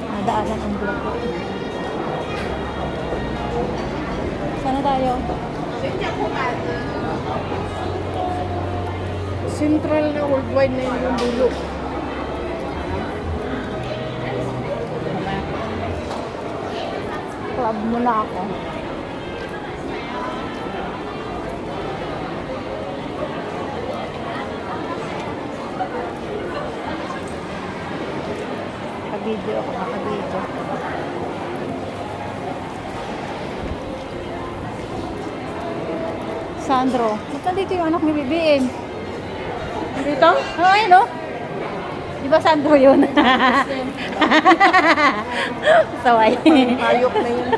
Nadaanan ang vlog ko. Sana tayo? Central na worldwide na yun yung dulo. Club muna ako. Naka-video ako, naka-video. Sandro, ba't nandito yung anak ni BBM? Dito? Oh, ayun o. Di ba Sandro yun? Saway. Ayok na yun.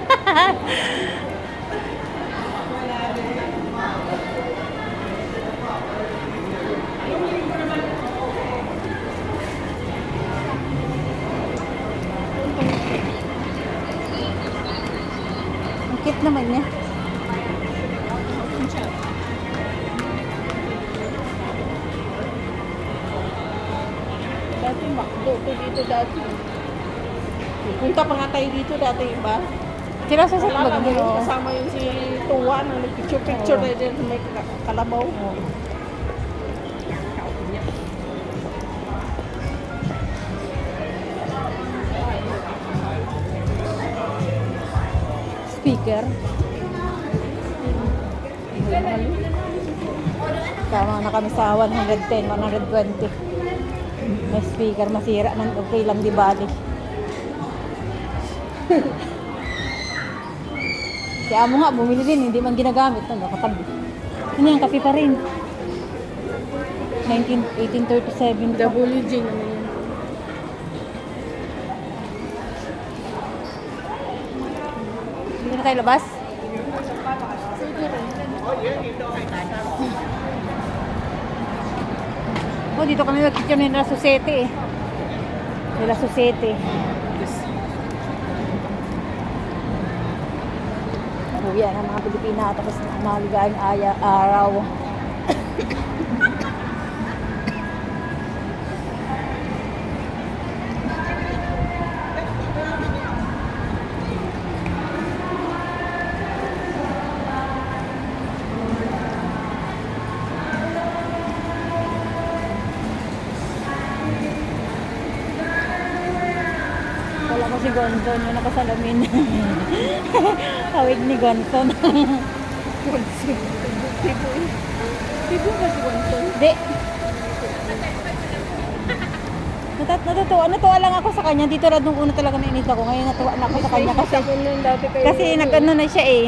Ang cute naman niya. Dati McDo to dito dati. Punta pa nga tayo dito dati, ba? Sila sa Wala sakbag lang mo. yun. Kasama yung si Tuwan na nag-picture-picture Oo. na din sa may kalabaw. Speaker. Tama na kami sa 110, 120. May speaker, masira man, okay lang di bali. Si amo nga, bumili din, hindi man ginagamit. Ano, katabi. Ano yung kape pa rin? 1837 pa. WG naman yun. Hindi na tayo labas? Oh, dito kami nagpicture nila Susete eh. Nila Susete. Uwi ang mga Pilipina tapos maligayang araw. Wala ko si Gonzon, yung nakasalamin. Hawig ni Gonzon. Tibo ba si Wanton? Di. Natuwa lang ako sa kanya. Dito na nung una talaga nainit ako. Ngayon natuwa na ako sa kanya kasi Dati kayo nag-ano na siya eh.